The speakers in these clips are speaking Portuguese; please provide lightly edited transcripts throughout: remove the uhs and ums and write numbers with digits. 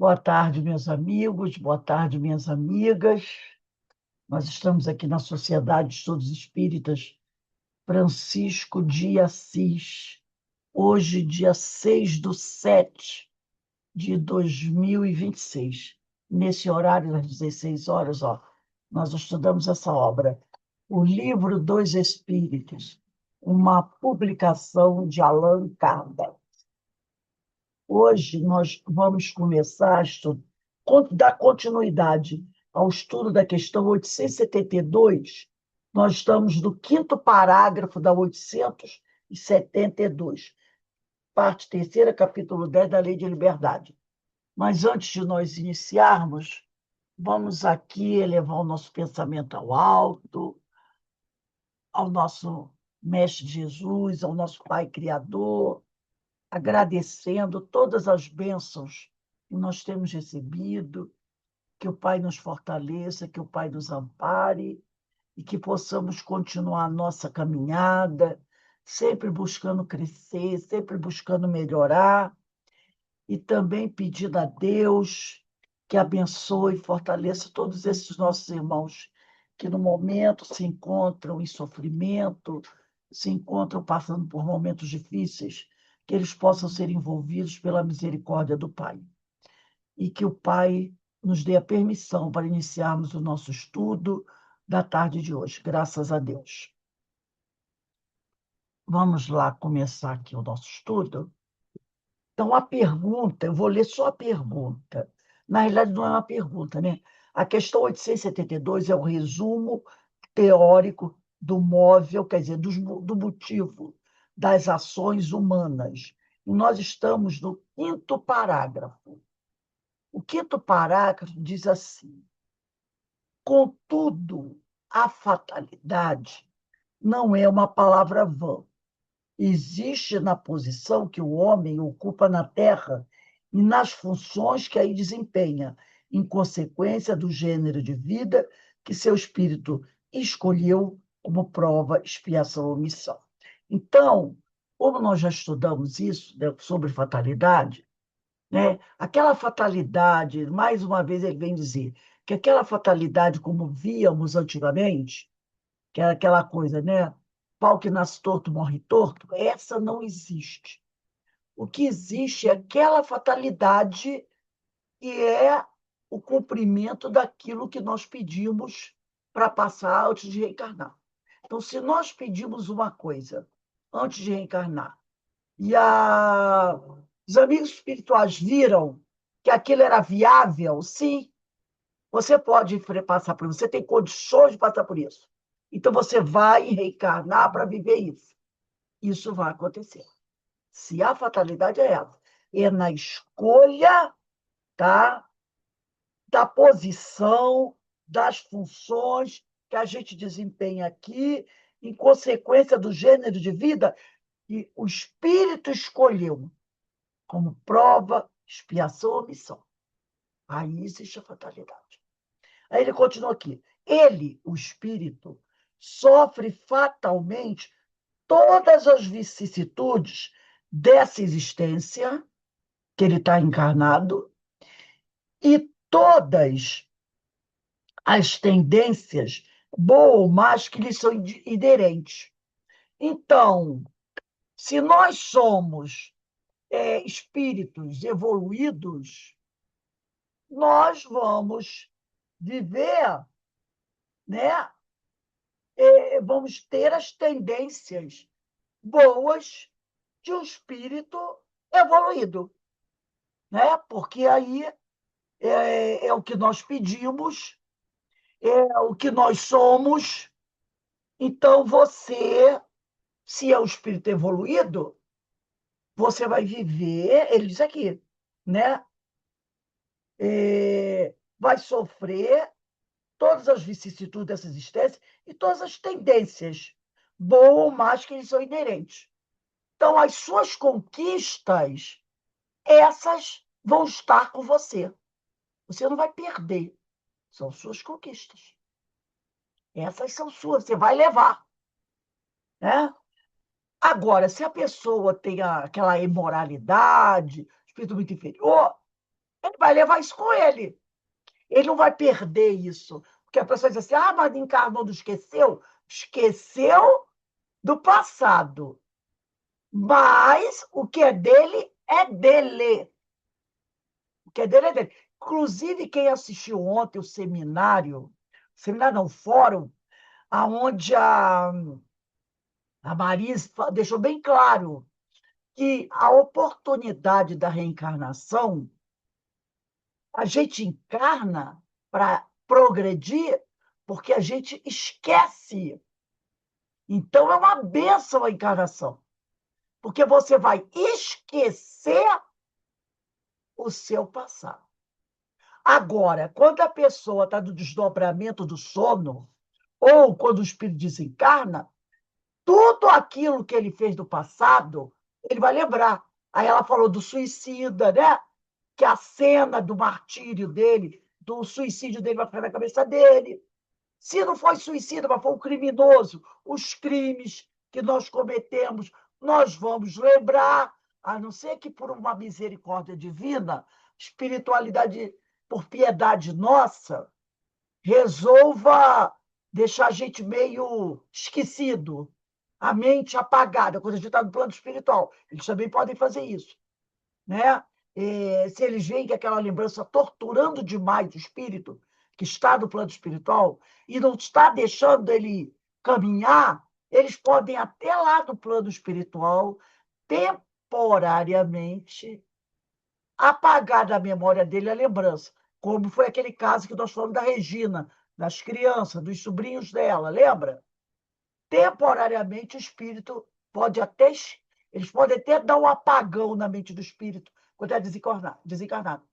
Boa tarde, meus amigos, boa tarde, minhas amigas. Nós estamos aqui na Sociedade de Estudos Espíritas Francisco de Assis, hoje, dia 6/7/2026. Nesse horário, das 16 horas, nós estudamos essa obra, O Livro dos Espíritos, uma publicação de Allan Kardec. Hoje nós vamos começar dar continuidade ao estudo da questão 872. Nós estamos no quinto parágrafo da 872, parte terceira, capítulo 10 da Lei de Liberdade. Mas antes de nós iniciarmos, vamos aqui elevar o nosso pensamento ao alto, ao nosso Mestre Jesus, ao nosso Pai Criador, agradecendo todas as bênçãos que nós temos recebido, que o Pai nos fortaleça, que o Pai nos ampare e que possamos continuar a nossa caminhada, sempre buscando crescer, sempre buscando melhorar, e também pedindo a Deus que abençoe e fortaleça todos esses nossos irmãos que no momento se encontram em sofrimento, se encontram passando por momentos difíceis, que eles possam ser envolvidos pela misericórdia do Pai. E que o Pai nos dê a permissão para iniciarmos o nosso estudo da tarde de hoje, graças a Deus. Vamos lá começar aqui o nosso estudo. Então, a pergunta, eu vou ler só a pergunta. Na realidade, não é uma pergunta, né? A questão 872 é o resumo teórico do móvel, quer dizer, do motivo das ações humanas. E nós estamos no quinto parágrafo. O quinto parágrafo diz assim: contudo, a fatalidade não é uma palavra vã. Existe na posição que o homem ocupa na Terra e nas funções que aí desempenha, em consequência do gênero de vida que seu espírito escolheu como prova, expiação ou missão. Então, como nós já estudamos isso, né, sobre fatalidade, né, aquela fatalidade, mais uma vez ele vem dizer que aquela fatalidade, como víamos antigamente, que era aquela coisa, né? Pau que nasce torto, morre torto, essa não existe. O que existe é aquela fatalidade que é o cumprimento daquilo que nós pedimos para passar antes de reencarnar. Então, se nós pedimos uma coisa antes de reencarnar e os amigos espirituais viram que aquilo era viável, sim, você pode passar por isso, você tem condições de passar por isso. Então você vai reencarnar para viver isso. Isso vai acontecer. Se a fatalidade é essa, é na escolha, tá, da posição, das funções que a gente desempenha aqui, em consequência do gênero de vida que o espírito escolheu como prova, expiação ou missão. Aí existe a fatalidade. Aí ele continua aqui. Ele, o espírito, sofre fatalmente todas as vicissitudes dessa existência, que ele está encarnado, e todas as tendências, boas ou más, que lhe são inerentes. Então, se nós somos espíritos evoluídos, nós vamos viver, né? Vamos ter as tendências boas de um espírito evoluído, né? Porque aí é o que nós pedimos, é o que nós somos. Então, você, se é um espírito evoluído, você vai viver, ele diz aqui, né? Vai sofrer todas as vicissitudes dessa existência e todas as tendências, boas ou más, que eles são inerentes. Então, as suas conquistas, essas vão estar com você. Você não vai perder. São suas conquistas. Essas são suas, você vai levar. Né? Agora, se a pessoa tem aquela imoralidade, espírito muito inferior, Ele vai levar isso com ele. Ele não vai perder isso. Porque a pessoa diz assim, ah, mas encarnou, não esqueceu? Esqueceu do passado. Mas o que é dele é dele. O que é dele é dele. Inclusive, quem assistiu ontem o seminário não, o fórum, onde a Maris deixou bem claro que a oportunidade da reencarnação, a gente encarna para progredir, porque a gente esquece. Então, é uma bênção a encarnação, porque você vai esquecer o seu passado. Agora, quando a pessoa está no desdobramento do sono, ou quando o espírito desencarna, tudo aquilo que ele fez do passado, ele vai lembrar. Aí ela falou do suicida, né? Que a cena do martírio dele, do suicídio dele vai ficar na cabeça dele. Se não foi suicida, mas foi um criminoso, os crimes que nós cometemos, nós vamos lembrar, a não ser que por uma misericórdia divina, espiritualidade, por piedade nossa, resolva deixar a gente meio esquecido, a mente apagada, quando a gente está no plano espiritual. Eles também podem fazer isso, né? Se eles veem que aquela lembrança está torturando demais o espírito que está no plano espiritual e não está deixando ele caminhar, eles podem até lá no plano espiritual temporariamente apagar da memória dele a lembrança, como foi aquele caso que nós falamos da Regina, das crianças, dos sobrinhos dela, lembra? Temporariamente o espírito pode até, eles podem até dar um apagão na mente do espírito quando é desencarnado.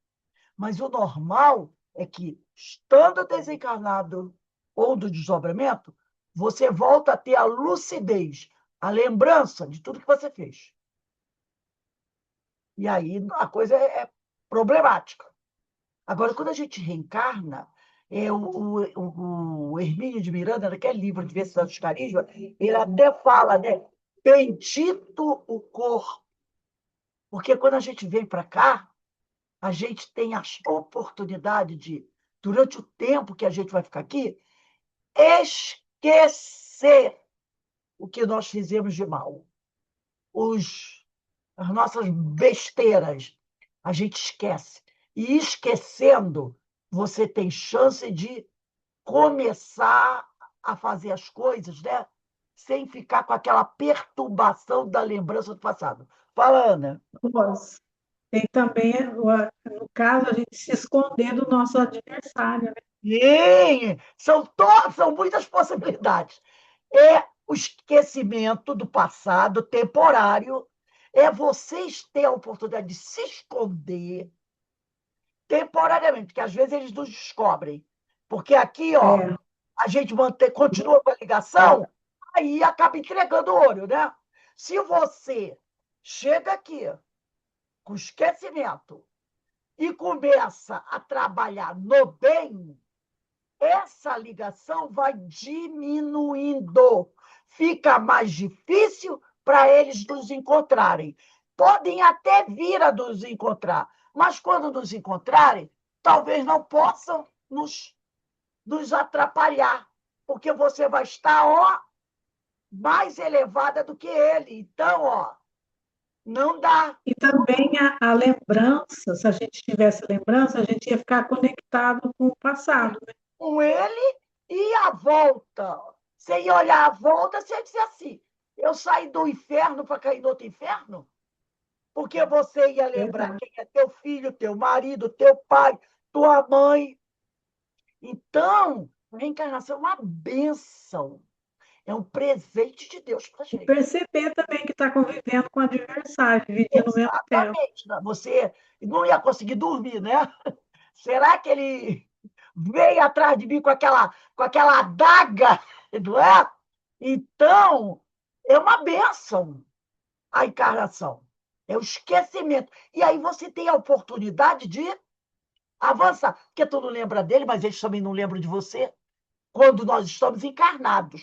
Mas o normal é que, estando desencarnado ou do desdobramento, você volta a ter a lucidez, a lembrança de tudo que você fez. E aí a coisa é problemática. Agora, quando a gente reencarna, o Hermínio de Miranda, naquele livro Diversidade dos Carismas, ele até fala, né? Bendito o corpo. Porque quando a gente vem para cá, a gente tem a oportunidade de, durante o tempo que a gente vai ficar aqui, esquecer o que nós fizemos de mal. As nossas besteiras, a gente esquece. E esquecendo, você tem chance de começar a fazer as coisas, né? Sem ficar com aquela perturbação da lembrança do passado. Fala, Ana. Nossa. Tem também, no caso, a gente se esconder do nosso adversário, né? Sim, são muitas possibilidades. É o esquecimento do passado temporário, é vocês ter a oportunidade de se esconder temporariamente, que às vezes eles nos descobrem. Porque aqui, ó, É, a gente continua com a ligação, aí acaba entregando o olho, né? Se você chega aqui com esquecimento e começa a trabalhar no bem, essa ligação vai diminuindo. Fica mais difícil para eles nos encontrarem. Podem até vir a nos encontrar, mas quando nos encontrarem, talvez não possam nos atrapalhar, porque você vai estar, ó, mais elevada do que ele. Então, ó, não dá. e também a lembrança, se a gente tivesse lembrança, a gente ia ficar conectado com o passado, né? Com ele e a volta. Você ia olhar a volta, você ia dizer assim: eu saí do inferno para cair no outro inferno? Porque você ia lembrar Verdade. quem é teu filho, teu marido, teu pai, tua mãe. Então, a reencarnação é uma bênção. É um presente de Deus para a E gente. perceber também que está convivendo com o adversário, dividindo o mesmo tempo. Exatamente. Você não ia conseguir dormir, né? Será que ele veio atrás de mim com aquela adaga, não é? Então, é uma bênção a encarnação. É o esquecimento. E aí você tem a oportunidade de avançar. Porque tu não lembra dele, mas eles também não lembram de você quando nós estamos encarnados.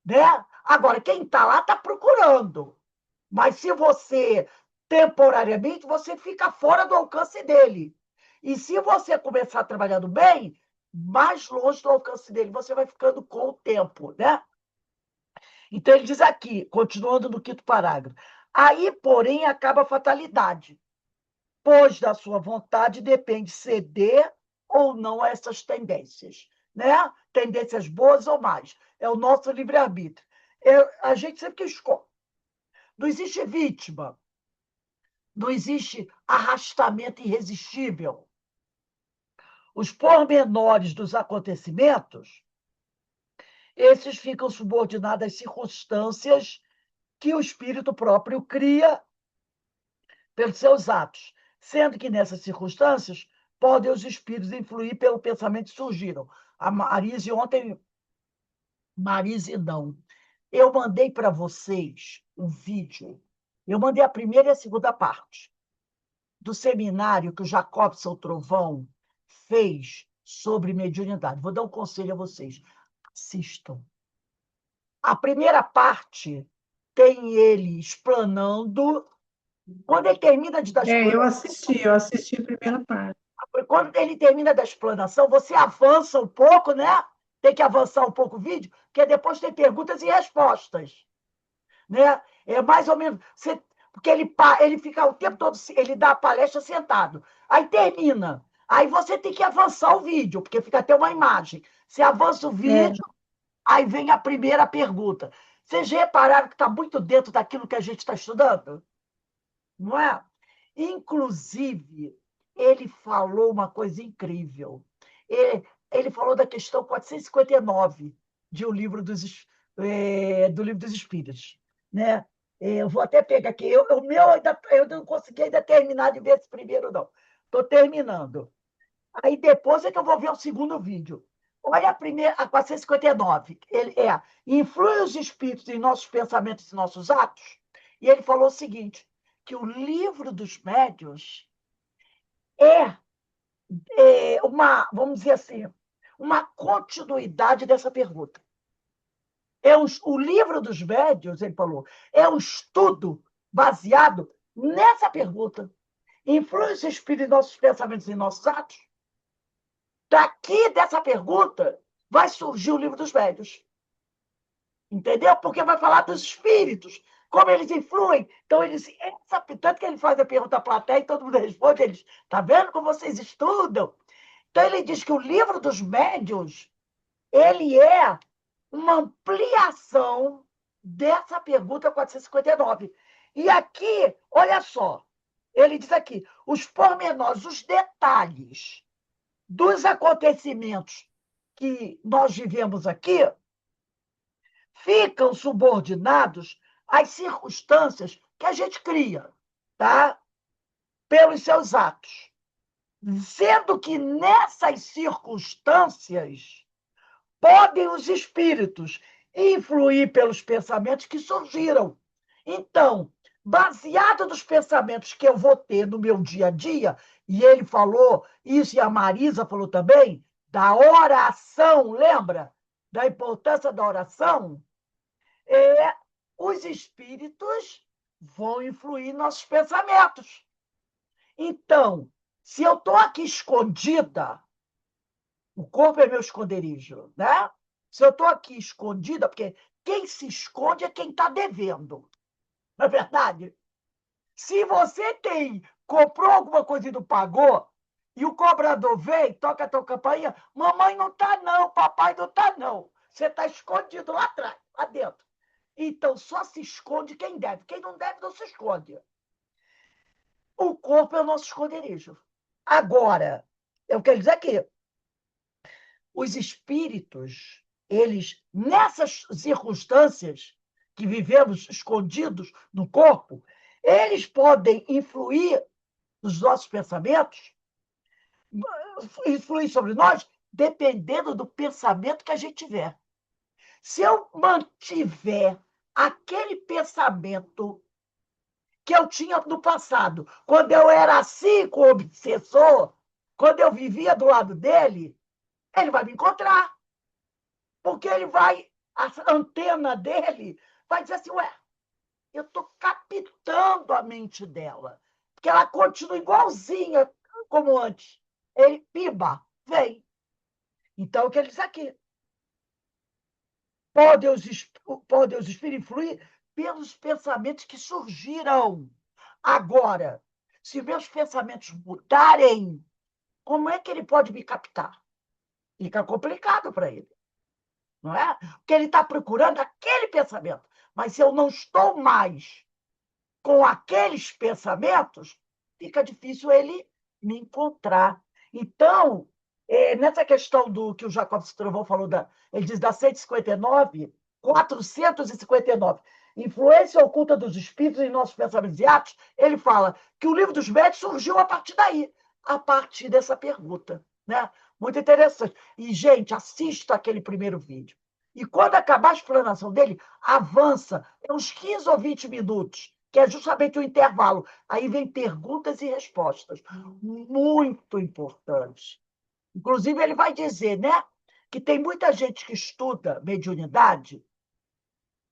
Né? Agora, quem está lá está procurando. Mas se você, temporariamente, você fica fora do alcance dele. E se você começar trabalhando bem, mais longe do alcance dele você vai ficando com o tempo, né? Então, ele diz aqui, continuando no quinto parágrafo, aí, porém, acaba a fatalidade, pois da sua vontade depende ceder ou não a essas tendências, né? Tendências boas ou mais. É o nosso livre-arbítrio. A gente sempre que escolhe. Não existe vítima, não existe arrastamento irresistível. Os pormenores dos acontecimentos, esses ficam subordinados às circunstâncias que o espírito próprio cria pelos seus atos, sendo que nessas circunstâncias podem os espíritos influir pelo pensamento que surgiram. A Marise ontem, Marise não, eu mandei para vocês um vídeo, eu mandei a primeira e a segunda parte do seminário que o Jacobson Trovão fez sobre mediunidade. Vou dar um conselho a vocês, assistam. A primeira parte tem ele explanando. Quando ele termina de dar Eu assisti a primeira parte. quando ele termina da explanação, você avança um pouco, né? Tem que avançar um pouco o vídeo, porque depois tem perguntas e respostas, né? É mais ou menos. Porque ele fica o tempo todo, ele dá a palestra sentado. Aí termina. Aí você tem que avançar o vídeo, porque fica até uma imagem. Você avança o É, vídeo, aí vem a primeira pergunta. Vocês repararam que está muito dentro daquilo que a gente está estudando? Não é? Inclusive, ele falou uma coisa incrível. Ele falou da questão 459 de O Livro do Livro dos Espíritos. Né? Eu vou até pegar aqui. O meu eu não consegui ainda terminar de ver esse primeiro, não. Estou terminando. Aí depois é que eu vou ver o segundo vídeo. Olha a primeira, a 459. Ele influi os espíritos em nossos pensamentos e nossos atos. E ele falou o seguinte, que o livro dos médiuns é uma, vamos dizer assim, uma continuidade dessa pergunta. O livro dos médiuns, ele falou, é um estudo baseado nessa pergunta. Influi os espíritos em nossos pensamentos e nossos atos? Daqui dessa pergunta vai surgir o livro dos médiuns. Entendeu? Porque vai falar dos espíritos, como eles influem. Então, tanto que ele faz a pergunta à plateia e todo mundo responde, eles, tá vendo como vocês estudam? Então, ele diz que o livro dos médiuns, ele é uma ampliação dessa pergunta 459. E aqui, olha só, ele diz aqui, os pormenores, os detalhes dos acontecimentos que nós vivemos aqui ficam subordinados às circunstâncias que a gente cria, tá? Pelos seus atos. Sendo que nessas circunstâncias podem os espíritos influir pelos pensamentos que surgiram. Então, baseado nos pensamentos que eu vou ter no meu dia a dia, e ele falou isso, e a Marisa falou também, da oração, lembra? Da importância da oração, os espíritos vão influir em nossos pensamentos. Então, se eu estou aqui escondida, o corpo é meu esconderijo, né? Se eu estou aqui escondida, porque quem se esconde é quem está devendo, não é verdade? Se você comprou alguma coisa e não pagou, e o cobrador vem, toca a tua campainha, mamãe não está não, papai não está não. Você está escondido lá atrás, lá dentro. Então, só se esconde quem deve. Quem não deve, não se esconde. O corpo é o nosso esconderijo. Agora, eu quero dizer que os espíritos, eles, nessas circunstâncias que vivemos escondidos no corpo, eles podem influir nos nossos pensamentos, influir sobre nós, dependendo do pensamento que a gente tiver. Se eu mantiver aquele pensamento que eu tinha no passado, quando eu era assim com o obsessor, quando eu vivia do lado dele, ele vai me encontrar. Porque a antena dele vai dizer assim, ué, eu estou captando a mente dela, porque ela continua igualzinha como antes. ele, piba, vem. Então, o que ele diz aqui? Podem os espíritos influir pelos pensamentos que surgiram. Agora, se meus pensamentos mudarem, como é que ele pode me captar? Fica complicado para ele, não é? Porque ele está procurando aquele pensamento. Mas se eu não estou mais com aqueles pensamentos, fica difícil ele me encontrar. Então, nessa questão do que o Jacob Strovão falou, ele diz da 159, 459, influência oculta dos espíritos em nossos pensamentos e atos, ele fala que o livro dos médios surgiu a partir daí, a partir dessa pergunta. Né? Muito interessante. E, gente, assista aquele primeiro vídeo. E quando acabar a explanação dele, avança, é uns 15 ou 20 minutos, que é justamente o intervalo. Aí vem perguntas e respostas, muito importantes. Inclusive, ele vai dizer, né, que tem muita gente que estuda mediunidade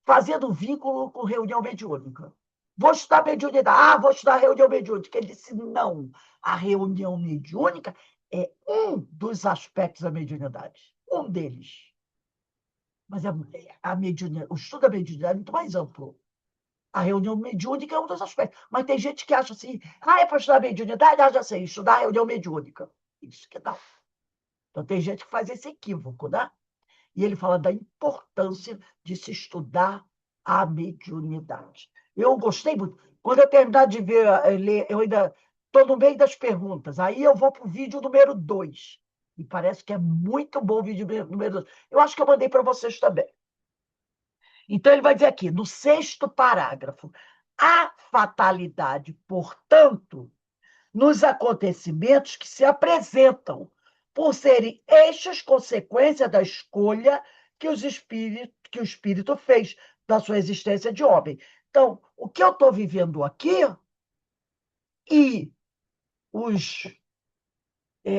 fazendo vínculo com reunião mediúnica. Vou estudar mediunidade. Vou estudar reunião mediúnica. Ele disse, não, a reunião mediúnica é um dos aspectos da mediunidade, um deles. Mas o estudo da mediunidade é muito mais amplo. A reunião mediúnica é um dos aspectos. Mas tem gente que acha assim, é para estudar mediunidade? Já sei, estudar a reunião mediúnica. Isso que dá. Então, tem gente que faz esse equívoco, né? E ele fala da importância de se estudar a mediunidade. Eu gostei muito. Quando eu terminar de ler, eu ainda estou no meio das perguntas. Aí eu vou para o vídeo número 2. E parece que é muito bom o vídeo número 2. Eu acho que eu mandei para vocês também. Então, ele vai dizer aqui, no 6º parágrafo, a fatalidade, portanto, nos acontecimentos que se apresentam, por serem estas consequências da escolha que o espírito fez da sua existência de homem. Então, o que eu estou vivendo aqui e os,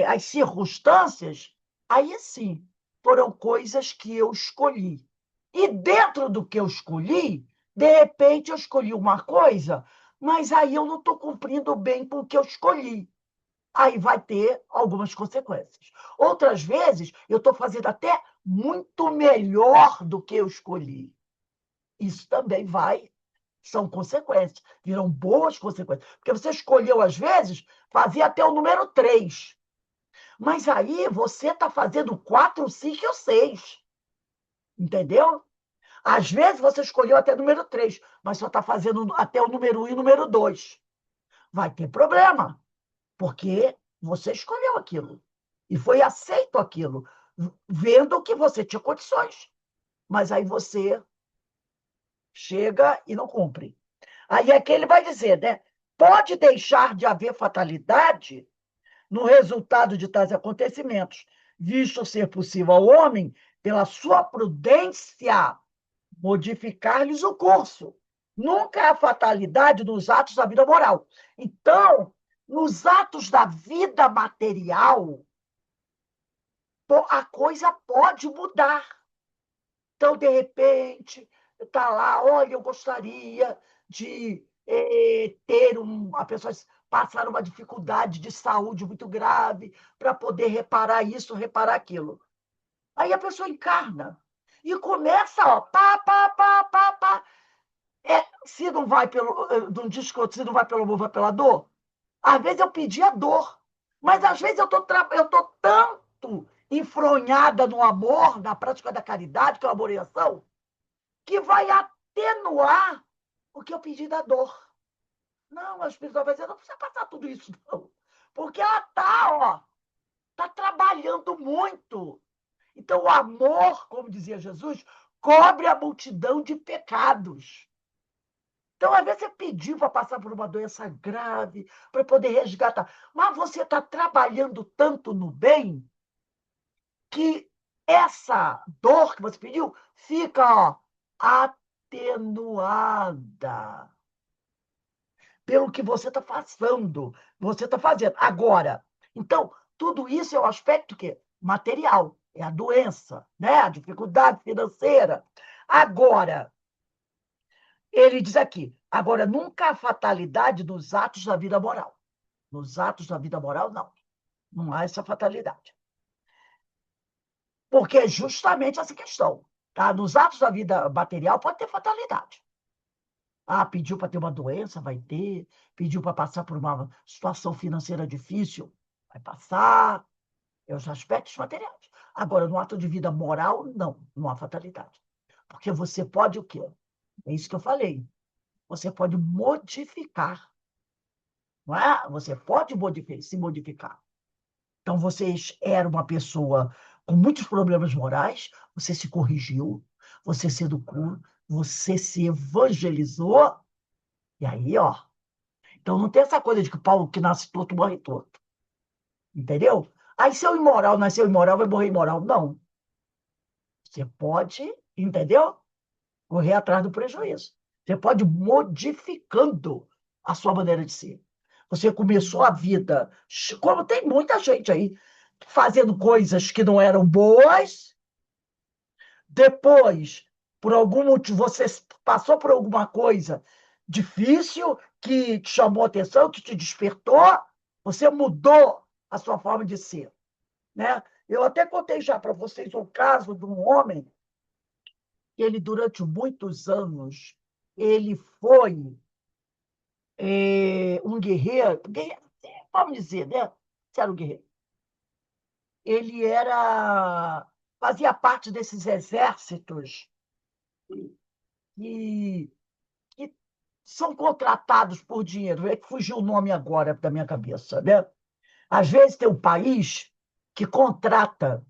as circunstâncias, aí sim, foram coisas que eu escolhi. E dentro do que eu escolhi, de repente eu escolhi uma coisa, mas aí eu não estou cumprindo bem com o que eu escolhi. Aí vai ter algumas consequências. Outras vezes, eu estou fazendo até muito melhor do que eu escolhi. Isso também são consequências, viram boas consequências. Porque você escolheu, às vezes, fazer até o número 3. Mas aí você está fazendo 4, 5 ou 6. Entendeu? Às vezes você escolheu até o número 3, mas só está fazendo até o número 1 e o número 2. Vai ter problema, porque você escolheu aquilo. E foi aceito aquilo, vendo que você tinha condições. Mas aí você chega e não cumpre. Aí é que ele vai dizer, né? Pode deixar de haver fatalidade no resultado de tais acontecimentos, visto ser possível ao homem, pela sua prudência, modificar-lhes o curso. Nunca há fatalidade nos atos da vida moral. Então, nos atos da vida material, a coisa pode mudar. Então, de repente, está lá, olha, eu gostaria de ter a pessoa passar uma dificuldade de saúde muito grave para poder reparar isso, reparar aquilo. Aí a pessoa encarna e começa, ó, pá, pá, pá, pá, pá. Se não vai de um disco, se não vai pelo amor, vai pela dor. Às vezes eu pedi a dor, mas às vezes eu tô tanto enfronhada no amor, na prática da caridade, que é a amor e ação, que vai atenuar o que eu pedi da dor. Não, a espiritual vai dizer, não precisa passar tudo isso, não. Porque ela tá trabalhando muito. Então, o amor, como dizia Jesus, cobre a multidão de pecados. Então, às vezes, você pediu para passar por uma doença grave, para poder resgatar. Mas você está trabalhando tanto no bem que essa dor que você pediu fica atenuada pelo que você está passando, você está fazendo. Agora, então, tudo isso é o aspecto que material, é a doença, né? A dificuldade financeira. Agora, ele diz aqui, agora, nunca há fatalidade nos atos da vida moral. Nos atos da vida moral, não. Não há essa fatalidade. Porque é justamente essa questão. Tá? Nos atos da vida material pode ter fatalidade. Ah, pediu para ter uma doença, vai ter. Pediu para passar por uma situação financeira difícil, vai passar. É os aspectos materiais. Agora, no ato de vida moral, não há fatalidade. Porque você pode o quê? É isso que eu falei. Você pode modificar, não é? Você pode se modificar. Então, você era uma pessoa com muitos problemas morais, você se corrigiu, você se educou, você se evangelizou, e aí, ó. Então, não tem essa coisa de que o Paulo que nasce torto morre torto. Entendeu? Aí, se eu imoral, nasceu imoral, vai morrer imoral. Não. Você pode, entendeu? Correr atrás do prejuízo. Você pode ir modificando a sua maneira de ser. Você começou a vida, como tem muita gente aí, fazendo coisas que não eram boas, depois, por algum motivo, você passou por alguma coisa difícil que te chamou a atenção, que te despertou, você mudou a sua forma de ser, né? Eu até contei já para vocês um caso de um homem que ele, durante muitos anos, ele foi um guerreiro, vamos dizer, né? Se era um guerreiro. Ele fazia parte desses exércitos que, que são contratados por dinheiro. É que fugiu o nome agora da minha cabeça, né? Às vezes tem um país que contrata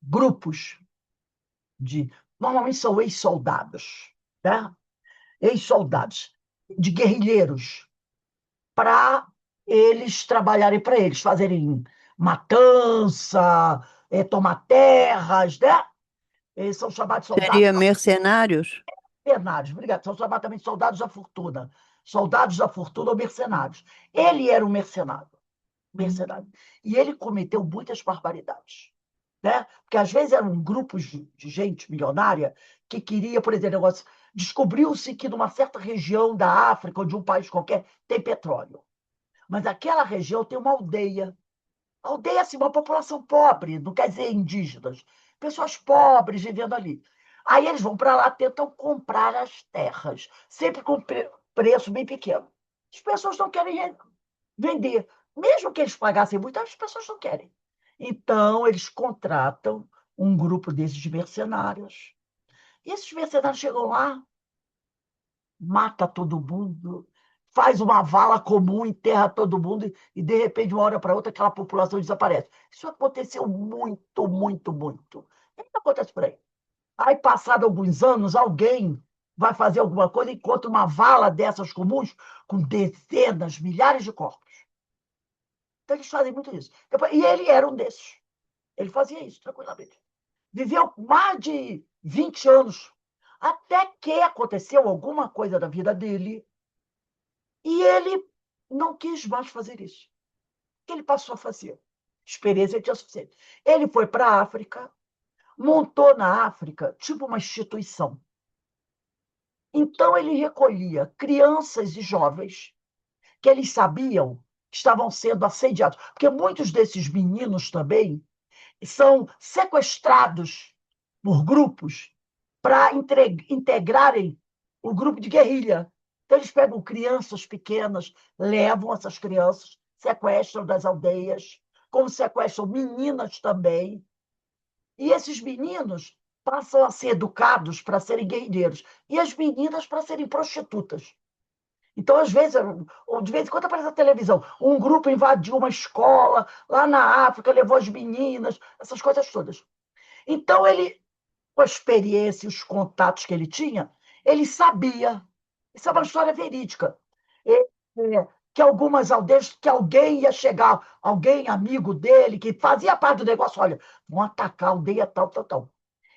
grupos de... Normalmente são ex-soldados, né? Ex-soldados, de guerrilheiros, para eles trabalharem para eles, fazerem matança, tomar terras, né? Eles são chamados de soldados Seria mercenários? mercenários, obrigado, são chamados também de soldados da fortuna. Soldados da fortuna ou mercenários. Ele era um mercenário, mercenário. E ele cometeu muitas barbaridades. Né? Porque às vezes eram grupos de gente milionária que queria, por exemplo, negócio, descobriu-se que numa certa região da África ou de um país qualquer tem petróleo. Mas aquela região tem uma aldeia. Aldeia, assim, uma população pobre, não quer dizer indígenas. Pessoas pobres vivendo ali. Aí eles vão para lá, tentam comprar as terras, sempre com preço bem pequeno. As pessoas não querem vender. Mesmo que eles pagassem muito, as pessoas não querem. Então, eles contratam um grupo desses de mercenários. E esses mercenários chegam lá, mata todo mundo, faz uma vala comum, enterra todo mundo e de repente, de uma hora para outra, aquela população desaparece. Isso aconteceu muito, muito, muito. Ainda acontece por aí. Aí, passado alguns anos, alguém vai fazer alguma coisa e encontra uma vala dessas comuns com dezenas, milhares de corpos. Então, eles fazem muito isso. E ele era um desses. Ele fazia isso tranquilamente. Viveu mais de 20 anos, até que aconteceu alguma coisa na vida dele e ele não quis mais fazer isso. O que ele passou a fazer? Experiência tinha suficiente. Ele foi para a África, montou na África tipo uma instituição. Então, ele recolhia crianças e jovens que eles sabiam que estavam sendo assediados. Porque muitos desses meninos também são sequestrados por grupos para integrarem o grupo de guerrilha. Então, eles pegam crianças pequenas, levam essas crianças, sequestram das aldeias, como sequestram meninas também. E esses meninos passam a ser educados para serem guerrilheiros, e as meninas para serem prostitutas. Então, às vezes, ou de vez em quando aparece na televisão, um grupo invadiu uma escola lá na África, levou as meninas, essas coisas todas. Então, ele, com a experiência e os contatos que ele tinha, ele sabia, isso é uma história verídica, que algumas aldeias, que alguém ia chegar, alguém amigo dele, que fazia parte do negócio, olha, vão atacar a aldeia tal, tal, tal.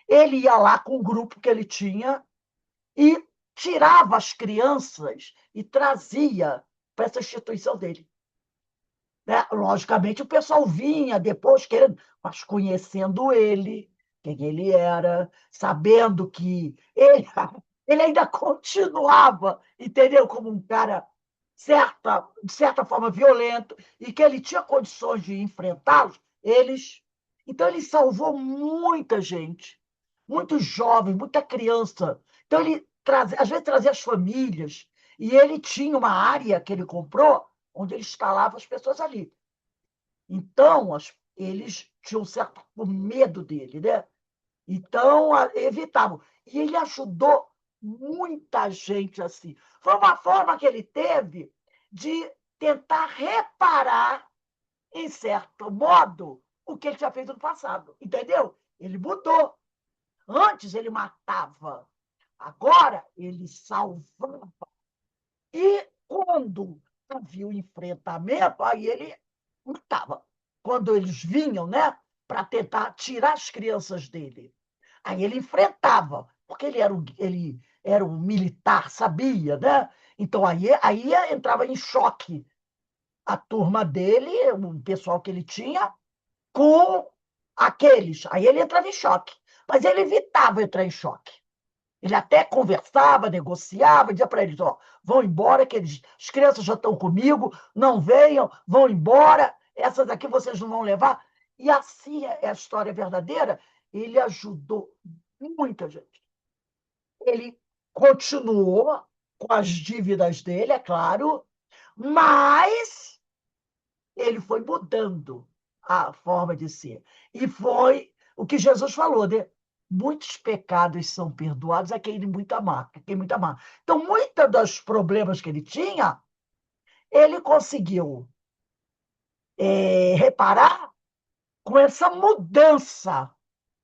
Ele ia lá com o grupo que ele tinha e tirava as crianças e trazia para essa instituição dele. Né? Logicamente, o pessoal vinha depois querendo, mas conhecendo ele, quem ele era, sabendo que ele, ele ainda continuava, entendeu? Como um cara de certa forma, violento, e que ele tinha condições de enfrentá-los, então ele salvou muita gente, muitos jovens, muita criança. Então ele às vezes trazia as famílias, e ele tinha uma área que ele comprou, onde ele instalava as pessoas ali. Então, eles tinham certo medo dele, né? Então, evitavam. E ele ajudou muita gente assim. Foi uma forma que ele teve de tentar reparar, em certo modo, o que ele tinha feito no passado. Entendeu? Ele mudou. Antes ele matava, agora ele salvava. E quando havia o enfrentamento, aí ele matava. Quando eles vinham, né, para tentar tirar as crianças dele. Aí ele enfrentava, porque ele era um militar, sabia, né? Então aí entrava em choque a turma dele, o pessoal que ele tinha, com aqueles. Aí ele entrava em choque. Mas ele evitava entrar em choque. Ele até conversava, negociava, dizia para eles: ó, vão embora, que as crianças já estão comigo, não venham, vão embora, essas aqui vocês não vão levar. E assim é a história verdadeira. Ele ajudou muita gente. Ele continuou com as dívidas dele, é claro, mas ele foi mudando a forma de ser. E foi o que Jesus falou, né? Muitos pecados são perdoados a quem muito amar, a quem muito amar. Então, muitos dos problemas que ele tinha, ele conseguiu reparar com essa mudança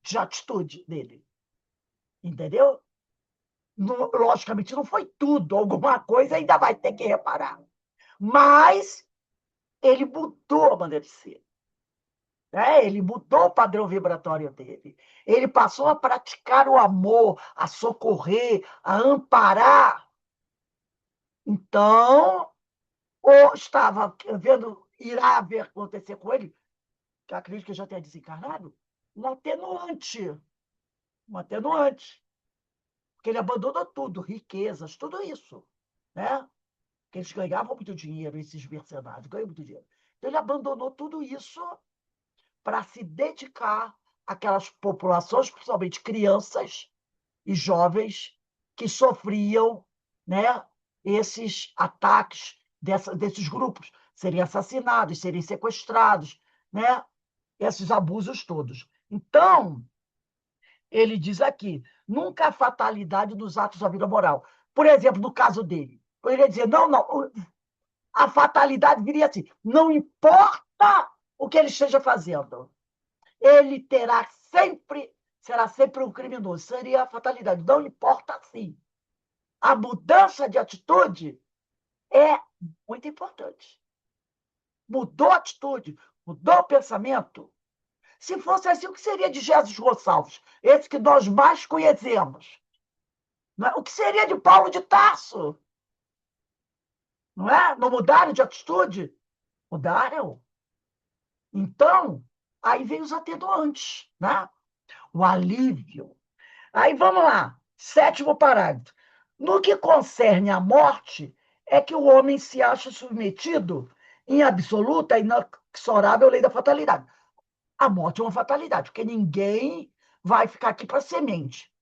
de atitude dele. Entendeu? Não, logicamente, não foi tudo. Alguma coisa ainda vai ter que reparar. Mas ele mudou a maneira de ser. Né? Ele mudou o padrão vibratório dele. Ele passou a praticar o amor, a socorrer, a amparar. Então, ou estava vendo, irá ver acontecer com ele, que acredito que já tenha desencarnado, um atenuante. Um atenuante. Porque ele abandonou tudo, riquezas, tudo isso. Né? Porque eles ganhavam muito dinheiro, esses mercenários, ganham muito dinheiro. Então, ele abandonou tudo isso para se dedicar àquelas populações, principalmente crianças e jovens, que sofriam, né, esses ataques desses grupos, serem assassinados, serem sequestrados, né, esses abusos todos. Então, ele diz aqui, nunca a fatalidade dos atos da vida moral. Por exemplo, no caso dele, eu iria dizer, não, não, a fatalidade viria assim, não importa o que ele esteja fazendo, ele será sempre um criminoso, seria a fatalidade. Não importa assim. A mudança de atitude é muito importante. Mudou a atitude, mudou o pensamento. Se fosse assim, o que seria de Jesus Gonçalves? Esse que nós mais conhecemos. Não é? O que seria de Paulo de Tarso? Não é? Não mudaram de atitude? Mudaram. Então, aí vem os atenuantes, né? O alívio. Aí vamos lá, 7º parágrafo. No que concerne à morte, é que o homem se acha submetido em absoluta e inexorável lei da fatalidade. A morte é uma fatalidade, porque ninguém vai ficar aqui para semente.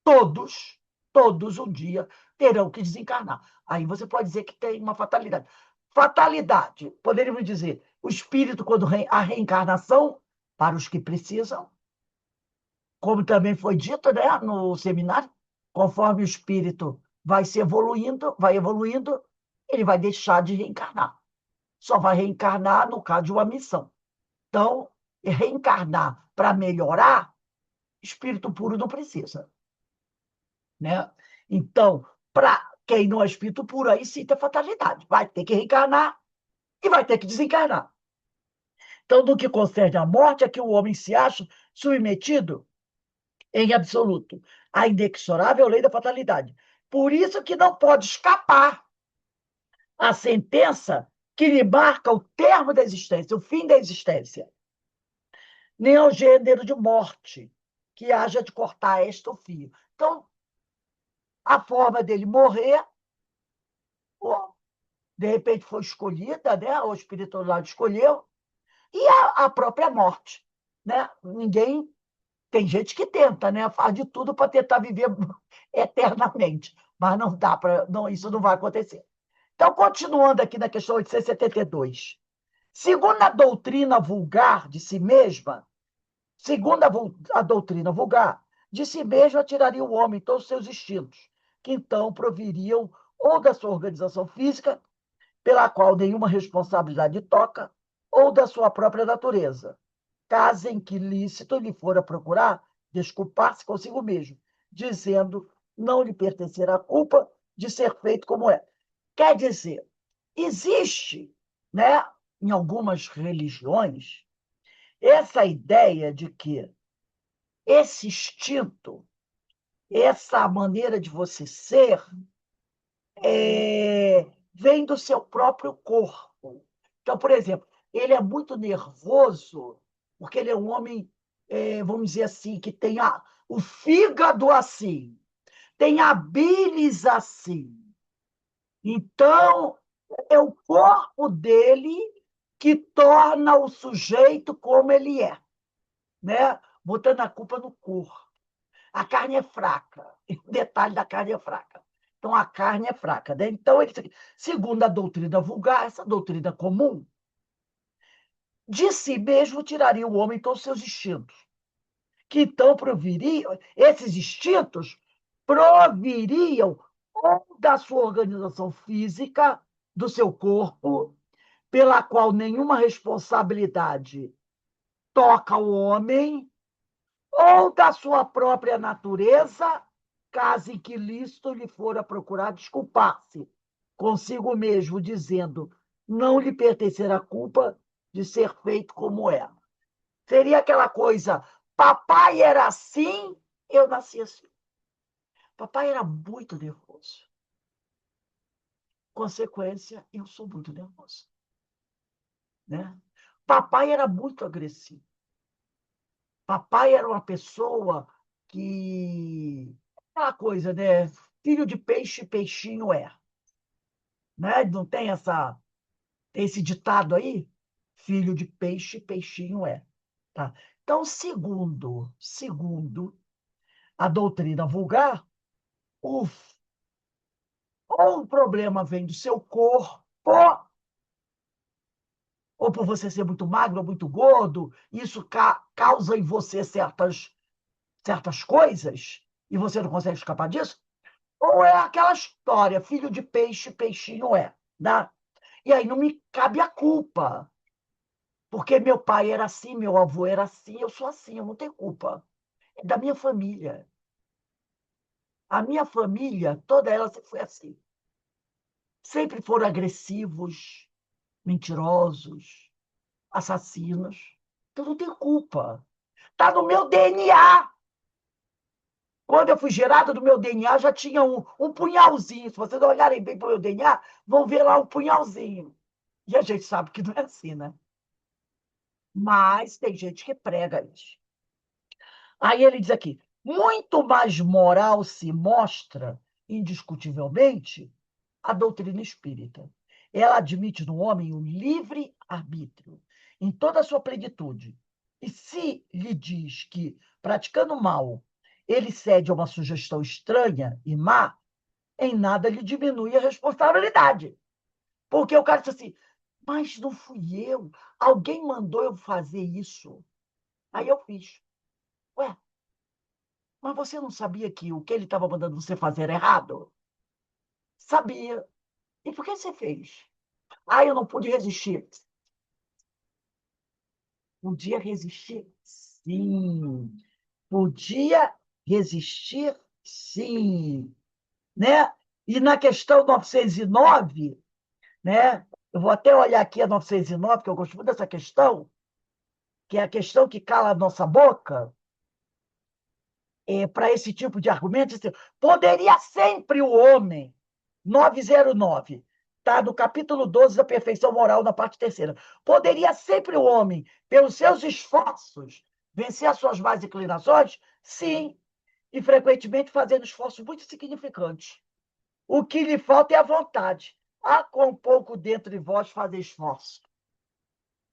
Todos, todos um dia terão que desencarnar. Aí você pode dizer que tem uma fatalidade. Fatalidade, poderíamos dizer, o espírito, quando a reencarnação, para os que precisam, como também foi dito, né, no seminário, conforme o espírito vai evoluindo, ele vai deixar de reencarnar. Só vai reencarnar no caso de uma missão. Então, reencarnar para melhorar, espírito puro não precisa. Né? Então, para quem não é espírito puro, aí sim tem fatalidade. Vai ter que reencarnar e vai ter que desencarnar. Então, no que concerne à morte, é que o homem se acha submetido em absoluto à inexorável lei da fatalidade. Por isso que não pode escapar a sentença que lhe marca o termo da existência, o fim da existência, nem ao gênero de morte, que haja de cortar este o fio. Então, a forma dele morrer de repente foi escolhida, né? A espiritualidade escolheu, e a própria morte, né? Ninguém. Tem gente que tenta, né? Faz de tudo para tentar viver eternamente, mas não dá para. Não, isso não vai acontecer. Então, continuando aqui na questão 872. Segundo a doutrina vulgar de si mesma, segundo a doutrina vulgar, de si mesma tiraria o homem todos os seus instintos, que então proviriam ou da sua organização física, pela qual nenhuma responsabilidade toca, ou da sua própria natureza, caso em que lícito lhe fora procurar desculpar-se consigo mesmo, dizendo não lhe pertencer a culpa de ser feito como é. Quer dizer, existe, né, em algumas religiões, essa ideia de que esse instinto, essa maneira de você ser, vem do seu próprio corpo. Então, por exemplo, ele é muito nervoso, porque ele é um homem, vamos dizer assim, que tem o fígado assim, tem a bilis assim. Então, é o corpo dele que torna o sujeito como ele é, né? Botando a culpa no corpo. A carne é fraca. O detalhe da carne é fraca. Então, a carne é fraca. Né? Então, segundo a doutrina vulgar, essa doutrina comum, de si mesmo tiraria o homem todos os seus instintos, que então proviriam, esses instintos proviriam ou da sua organização física, do seu corpo, pela qual nenhuma responsabilidade toca o homem, ou da sua própria natureza, caso em que lícito lhe fora procurar desculpar-se consigo mesmo, dizendo não lhe pertencer a culpa de ser feito como é. Seria aquela coisa, papai era assim, eu nasci assim. Papai era muito nervoso. Consequência, eu sou muito nervoso. Né? Papai era muito agressivo. Papai era uma pessoa que. Aquela coisa, né? Filho de peixe, peixinho é. Né? Não tem esse ditado aí? Filho de peixe, peixinho é. Tá? Então, segundo a doutrina vulgar, o, ou o problema vem do seu corpo, ou por você ser muito magro ou muito gordo, isso causa em você certas coisas, e você não consegue escapar disso, ou é aquela história, filho de peixe, peixinho é. Né? E aí não me cabe a culpa, porque meu pai era assim, meu avô era assim, eu sou assim, eu não tenho culpa. É da minha família. A minha família, toda ela sempre foi assim. Sempre foram agressivos, mentirosos, assassinos. Então não tenho culpa. Está no meu DNA. Quando eu fui gerada do meu DNA, já tinha um punhalzinho. Se vocês olharem bem para o meu DNA, vão ver lá um punhalzinho. E a gente sabe que não é assim, né? Mas tem gente que prega isso. Aí ele diz aqui: muito mais moral se mostra, indiscutivelmente, a doutrina espírita. Ela admite no homem o livre arbítrio, em toda a sua plenitude. E se lhe diz que, praticando mal, ele cede a uma sugestão estranha e má, em nada lhe diminui a responsabilidade. Porque o cara diz assim, mas não fui eu, alguém mandou eu fazer isso. Aí eu fiz. Ué, mas você não sabia que o que ele estava mandando você fazer era errado? Sabia. E por que você fez? Ah, eu não pude resistir. Podia resistir? Sim. Podia resistir? Sim. Né? E na questão 909, né? Eu vou até olhar aqui a 909, que eu gosto muito dessa questão, que é a questão que cala a nossa boca, para esse tipo de argumento. Poderia sempre o homem, 909, tá? No capítulo 12 da perfeição moral, na parte terceira. Poderia sempre o homem, pelos seus esforços, vencer as suas más inclinações? Sim, e frequentemente fazendo esforços muito significantes. O que lhe falta é a vontade. há com pouco dentro de vós fazer esforço.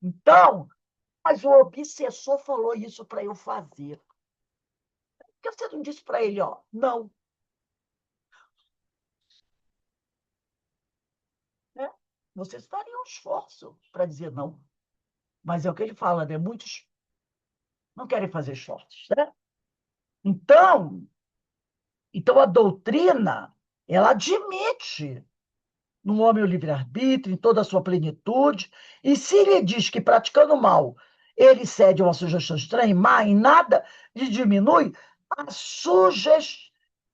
Então, mas o obsessor falou isso para eu fazer. Por que você não disse para ele, ó, não? Né? Vocês fariam um esforço para dizer não. Mas é o que ele fala, né? Muitos não querem fazer esforços, né? Então, a doutrina, ela admite no homem o livre-arbítrio, em toda a sua plenitude, e se ele diz que praticando mal ele cede a uma sugestão estranha e má, em nada lhe diminui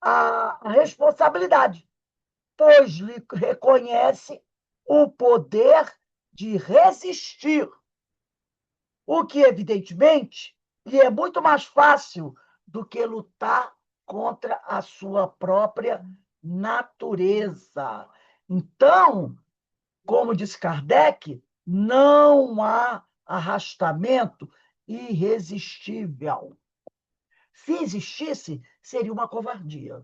a responsabilidade, pois lhe reconhece o poder de resistir, o que, evidentemente, lhe é muito mais fácil do que lutar contra a sua própria natureza. Então, como diz Kardec, não há arrastamento irresistível. Se existisse, seria uma covardia.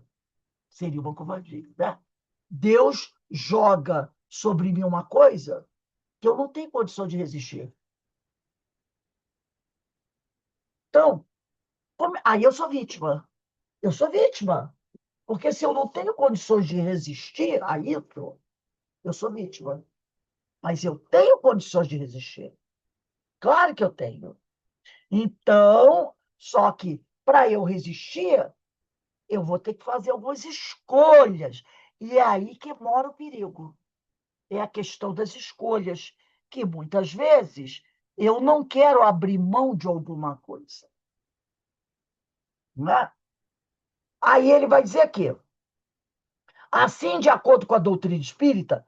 Seria uma covardia, né? Deus joga sobre mim uma coisa que eu não tenho condição de resistir. Então, aí eu sou vítima. Eu sou vítima. Porque se eu não tenho condições de resistir a isso, eu sou vítima. Mas eu tenho condições de resistir. Claro que eu tenho. Então, só que para eu resistir, eu vou ter que fazer algumas escolhas. E é aí que mora o perigo. É a questão das escolhas, que muitas vezes eu não quero abrir mão de alguma coisa. Né? Aí ele vai dizer que, assim, de acordo com a doutrina espírita,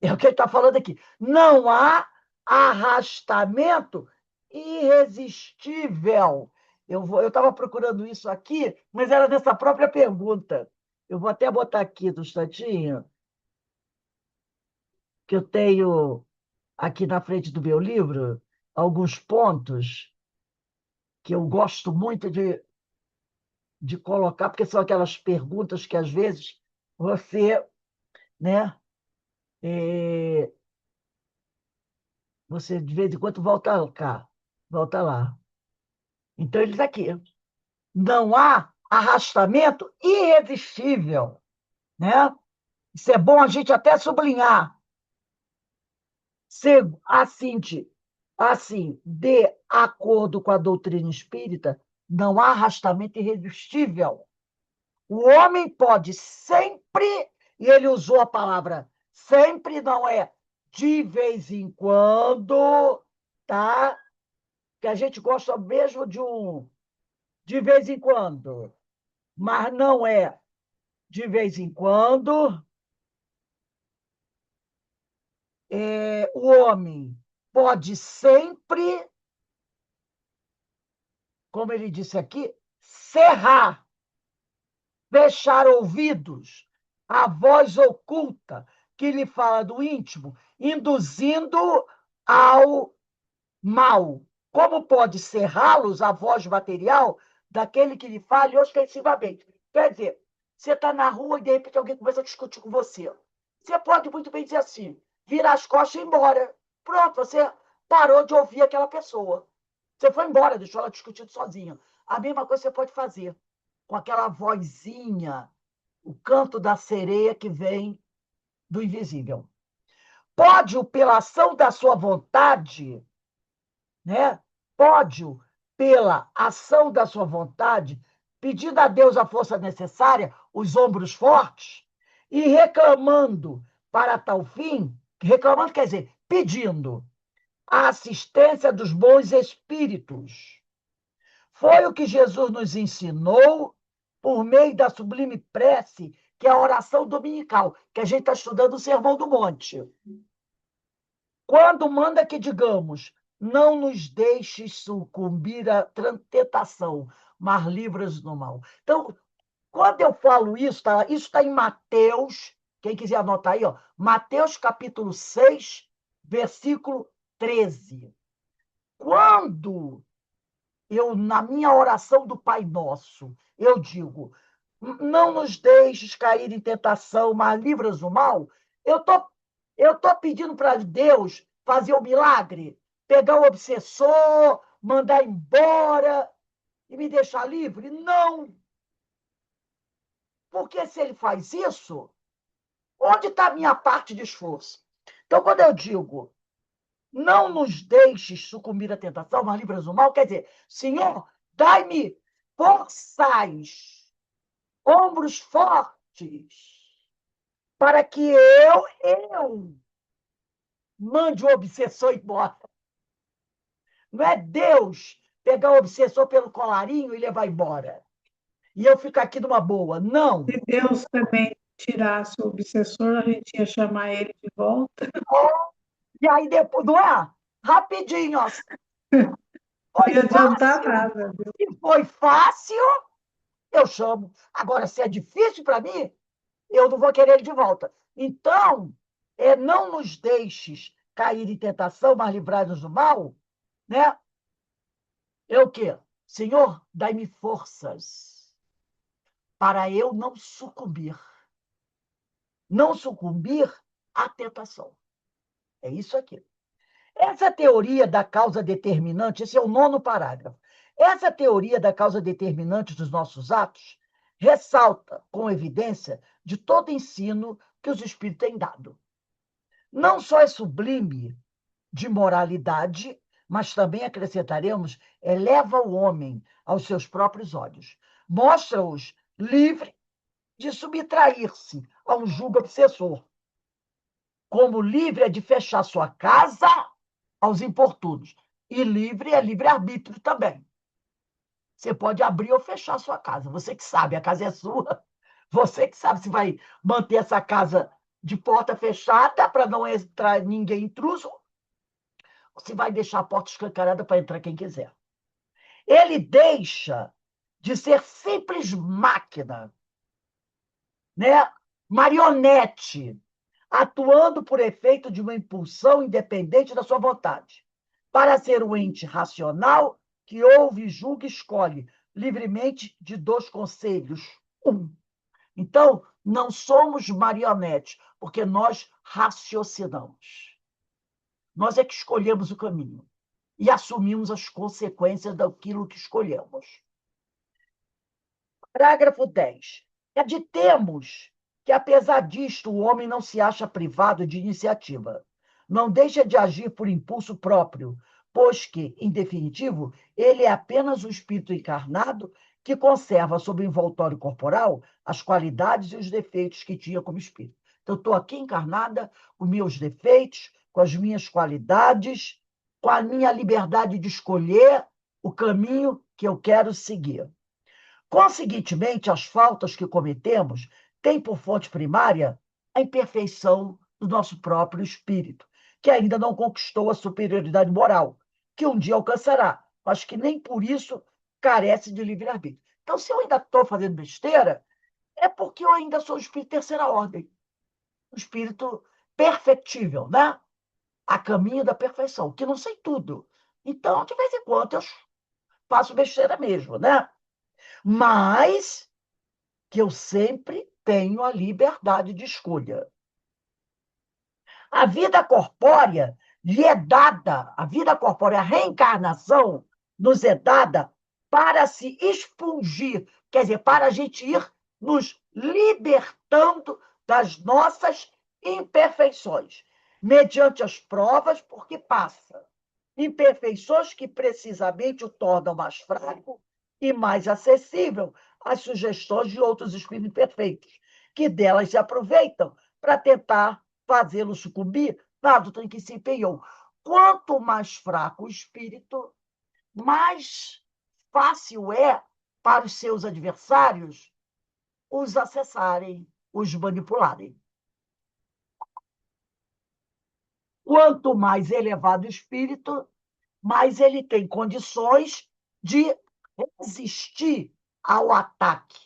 é o que ele está falando aqui, não há arrastamento irresistível. Eu estava procurando isso aqui, mas era dessa própria pergunta. Eu vou até botar aqui no instantinho, que eu tenho aqui na frente do meu livro alguns pontos que eu gosto muito de colocar, porque são aquelas perguntas que, às vezes, você, né, eh, você de vez em quando volta cá, volta lá. Então, eles aqui. Não há arrastamento irresistível, né? Isso é bom a gente até sublinhar. Assim, de acordo com a doutrina espírita, não há arrastamento irresistível. O homem pode sempre, e ele usou a palavra sempre, não é de vez em quando, tá? Que a gente gosta mesmo de vez em quando, mas não é de vez em quando. O homem pode sempre, como ele disse aqui, cerrar, fechar ouvidos à voz oculta que lhe fala do íntimo, induzindo ao mal. Como pode cerrá-los a voz material daquele que lhe fala ostensivamente? Quer dizer, você está na rua e de repente alguém começa a discutir com você. Você pode muito bem dizer assim, virar as costas e ir embora. Pronto, você parou de ouvir aquela pessoa. Você foi embora, deixou ela discutindo sozinha. A mesma coisa você pode fazer com aquela vozinha, o canto da sereia que vem do invisível. Pode, pela ação da sua vontade, né? Pode, pela ação da sua vontade, pedindo a Deus a força necessária, os ombros fortes, e reclamando para tal fim, reclamando quer dizer, pedindo a assistência dos bons espíritos. Foi o que Jesus nos ensinou por meio da sublime prece, que é a oração dominical, que a gente está estudando o Sermão do Monte. Quando manda que digamos, não nos deixes sucumbir à tentação, mas livra-nos do mal. Então, quando eu falo isso está em Mateus, quem quiser anotar aí, ó, Mateus capítulo 6, versículo 13. Quando eu, na minha oração do Pai Nosso, eu digo, não nos deixes cair em tentação, mas livra-nos do mal, eu estou Eu estou pedindo para Deus fazer o milagre, pegar o obsessor, mandar embora e me deixar livre? Não! Porque se ele faz isso, onde está a minha parte de esforço? Então, quando eu digo, não nos deixes sucumbir à tentação, mas livra-nos do mal, quer dizer, Senhor, dai-me forças, ombros fortes, para que eu mande o obsessor embora. Não é Deus pegar o obsessor pelo colarinho e levar embora. E eu ficar aqui numa boa. Não. Se Deus também tirasse o obsessor, a gente ia chamar ele de volta. E aí depois, não é? Rapidinho, ó. Não Foi ia adiantar fácil. nada. Se foi fácil, eu chamo. Agora, se é difícil para mim, eu não vou querer ele de volta. Então, não nos deixes cair em tentação, mas livrai-nos do mal, né? É o quê? Senhor, dai-me forças para eu não sucumbir. Não sucumbir à tentação. É isso aqui. Essa teoria da causa determinante, esse é o 9º parágrafo. Essa teoria da causa determinante dos nossos atos ressalta com evidência de todo ensino que os espíritos têm dado. Não só é sublime de moralidade, mas também acrescentaremos, eleva o homem aos seus próprios olhos. Mostra-os livre de subtrair-se a um jugo obsessor, como livre é de fechar sua casa aos importunos. E livre é livre-arbítrio também. Você pode abrir ou fechar sua casa. Você que sabe, a casa é sua. Você que sabe se vai manter essa casa de porta fechada para não entrar ninguém intruso, ou se vai deixar a porta escancarada para entrar quem quiser. Ele deixa de ser simples máquina, né? Marionete, atuando por efeito de uma impulsão independente da sua vontade, para ser um ente racional que ouve, julga e escolhe livremente de 2 conselhos. Então, não somos marionetes, porque nós raciocinamos. Nós é que escolhemos o caminho e assumimos as consequências daquilo que escolhemos. Parágrafo 10. Aditemos que, apesar disto, o homem não se acha privado de iniciativa. Não deixa de agir por impulso próprio, pois que, em definitivo, ele é apenas o espírito encarnado que conserva sob o envoltório corporal as qualidades e os defeitos que tinha como espírito. Então, estou aqui encarnada com meus defeitos, com as minhas qualidades, com a minha liberdade de escolher o caminho que eu quero seguir. Conseguintemente, as faltas que cometemos têm por fonte primária a imperfeição do nosso próprio espírito, que ainda não conquistou a superioridade moral, que um dia alcançará, mas que nem por isso carece de livre-arbítrio. Então, se eu ainda estou fazendo besteira, é porque eu ainda sou um espírito de terceira ordem, um espírito perfectível, né? A caminho da perfeição, que não sei tudo. Então, de vez em quando, eu faço besteira mesmo, né? Mas que eu sempre tenho a liberdade de escolha. A vida corpórea lhe é dada, a vida corpórea, a reencarnação nos é dada para se expungir, quer dizer, para a gente ir nos libertando das nossas imperfeições, mediante as provas, porque passa. Imperfeições que precisamente o tornam mais fraco e mais acessível às sugestões de outros espíritos imperfeitos, que delas se aproveitam para tentar fazê-lo sucumbir na luta em que se empenhou. Quanto mais fraco o espírito, mais fácil é para os seus adversários os acessarem, os manipularem. Quanto mais elevado o espírito, mais ele tem condições de resistir ao ataque,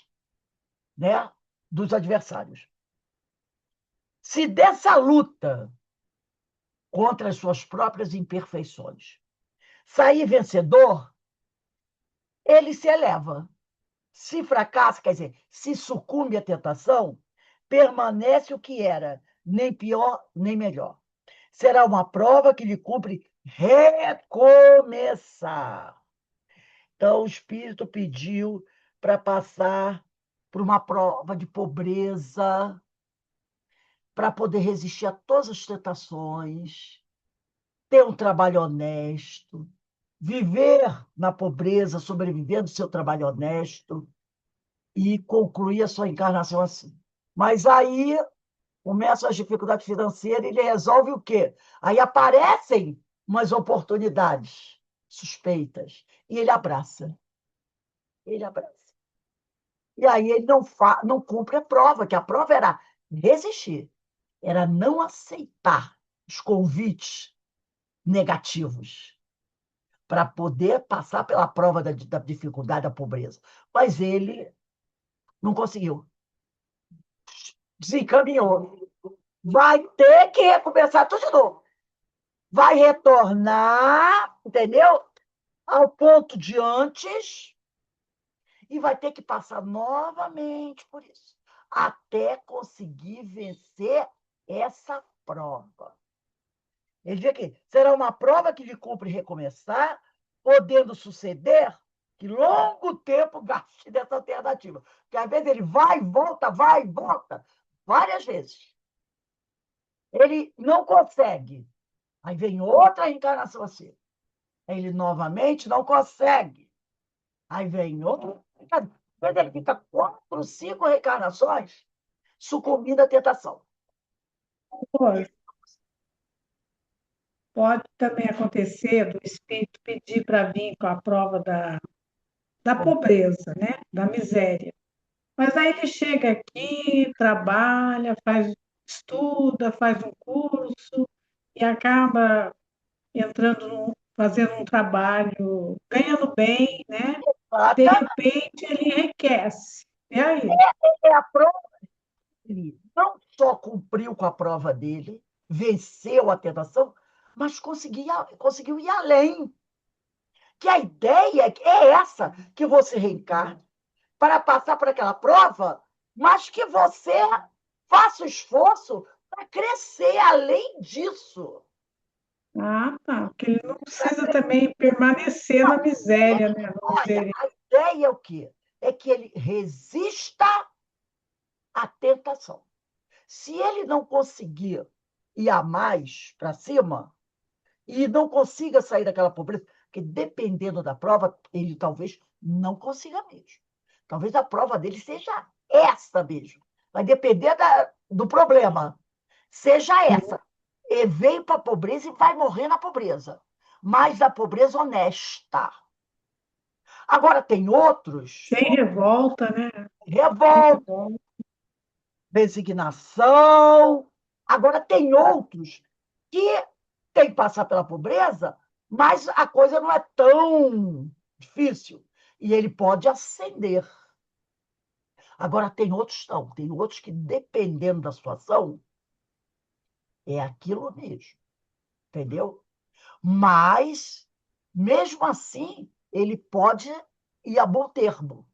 né, dos adversários. Se dessa luta contra as suas próprias imperfeições sair vencedor, ele se eleva. Se fracassa, quer dizer, se sucumbe à tentação, permanece o que era, nem pior, nem melhor. Será uma prova que lhe cumpre recomeçar. Então, o espírito pediu para passar por uma prova de pobreza, para poder resistir a todas as tentações, ter um trabalho honesto, viver na pobreza, sobrevivendo do seu trabalho honesto e concluir a sua encarnação assim. Mas aí começam as dificuldades financeiras e ele resolve o quê? Aí aparecem umas oportunidades suspeitas e ele abraça. Ele abraça. E aí ele não cumpre a prova, que a prova era resistir, era não aceitar os convites negativos para poder passar pela prova da dificuldade, da pobreza. Mas ele não conseguiu. Desencaminhou. Vai ter que recomeçar tudo de novo. Vai retornar, entendeu? Ao ponto de antes e vai ter que passar novamente por isso, até conseguir vencer essa prova. Ele diz aqui, será uma prova que lhe cumpre recomeçar, podendo suceder que longo tempo gaste dessa alternativa. Porque às vezes ele vai e volta, várias vezes. Ele não consegue. Aí vem outra reencarnação assim. Ele novamente não consegue. Aí vem outra. Ele fica 4, 5 reencarnações sucumbindo à tentação. Pode, pode também acontecer do espírito pedir para vir com a prova da pobreza, né? Da miséria. Mas aí ele chega aqui, trabalha, estuda, faz um curso e acaba fazendo um trabalho, ganhando bem, né? E de Exatamente. repente ele enriquece. E aí? É a prova. Ele não só cumpriu com a prova dele, venceu a tentação, mas conseguiu ir além. Que a ideia é essa, que você reencarne para passar por aquela prova, mas que você faça o esforço para crescer além disso. Ah, tá. Porque ele não precisa também permanecer na miséria, né? Vamos Olha, dizer. a ideia é o quê? É que ele resista à tentação. Se ele não conseguir ir a mais para cima, e não consiga sair daquela pobreza, porque dependendo da prova, ele talvez não consiga mesmo. Talvez a prova dele seja essa mesmo. Vai depender do problema. Seja essa. Ele veio para a pobreza e vai morrer na pobreza. Mas da pobreza honesta. Agora, tem outros, Sem revolta, né? Sem revolta, revolta. resignação. Agora, tem outros que tem que passar pela pobreza, mas a coisa não é tão difícil. E ele pode ascender. Agora, tem outros não. Tem outros que, dependendo da situação, é aquilo mesmo. Entendeu? Mas, mesmo assim, ele pode ir a bom termo.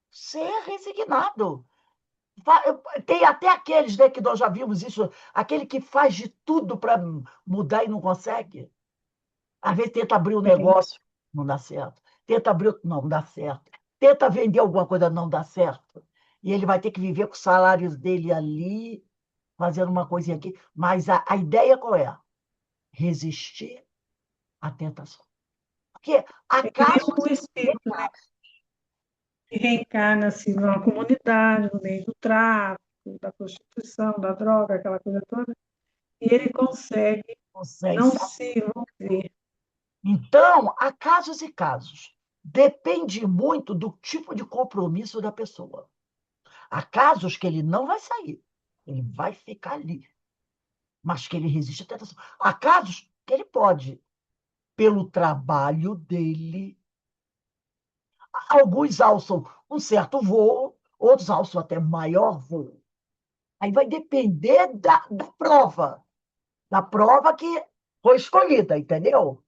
Ser resignado. Tem até aqueles, né, que nós já vimos isso, aquele que faz de tudo para mudar e não consegue. Às vezes tenta abrir um Sim. negócio, não dá certo. Tenta abrir outro, não dá certo. Tenta vender alguma coisa, não dá certo. E ele vai ter que viver com os salários dele ali, fazendo uma coisinha aqui. Mas a ideia qual é? Resistir à tentação. Porque É que nem acaso o espírito, né? Que reencarna-se numa comunidade, no meio do tráfico, da prostituição, da droga, aquela coisa toda, e ele consegue consegue não sair. se envolver. Então, há casos e casos. Depende muito do tipo de compromisso da pessoa. Há casos que ele não vai sair, ele vai ficar ali, mas que ele resiste à tentação. Há casos que ele pode, pelo trabalho dele. Alguns alçam um certo voo, outros alçam até maior voo. Aí vai depender da prova que foi escolhida, entendeu?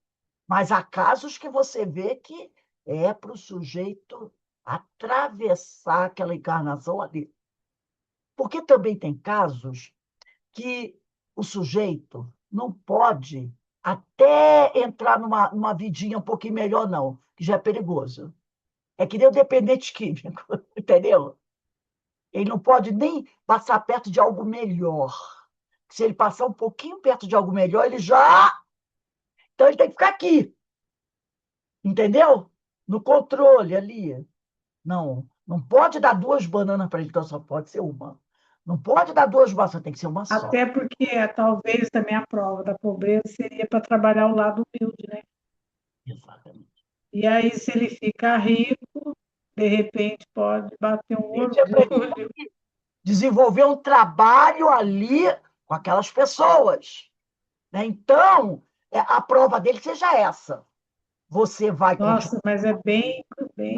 Mas há casos que você vê que é para o sujeito atravessar aquela encarnação ali. Porque também tem casos que o sujeito não pode até entrar numa vidinha um pouquinho melhor, não, que já é perigoso. É que nem o dependente químico, entendeu? Ele não pode nem passar perto de algo melhor. Se ele passar um pouquinho perto de algo melhor, ele já. Então ele tem que ficar aqui, entendeu? No controle ali. Não, não pode dar duas bananas para ele, então só pode ser uma. Não pode dar duas maçãs, tem que ser uma só. Até porque talvez também a prova da pobreza seria para trabalhar o lado humilde, né? Exatamente. E aí, se ele ficar rico, de repente pode bater um Ele é para orgulho. desenvolver um trabalho ali com aquelas pessoas. Né? Então, a prova dele seja essa. Você vai continuar, Nossa, mas é bem, bem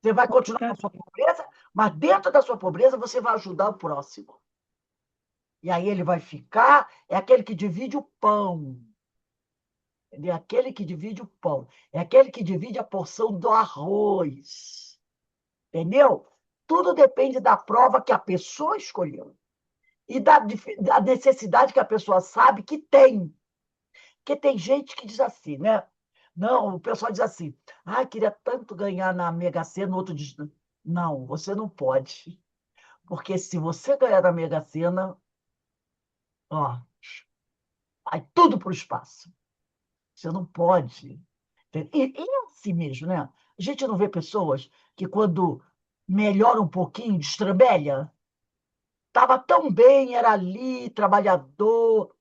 você vai continuar na sua complicadinho. pobreza, mas dentro da sua pobreza você vai ajudar o próximo. E aí ele vai ficar, é aquele que divide o pão. É aquele que divide o pão. É aquele que divide a porção do arroz. Entendeu? Tudo depende da prova que a pessoa escolheu. E da necessidade que a pessoa sabe que tem. Porque tem gente que diz assim, né? Não, o pessoal diz assim, ah, queria tanto ganhar na Mega Sena, no outro diz, não, você não pode. Porque se você ganhar na Mega Sena, ó, vai tudo para o espaço. Você não pode. E é assim mesmo, né? A gente não vê pessoas que, quando melhora um pouquinho, destrambelha. Estava tão bem, era ali, trabalhador,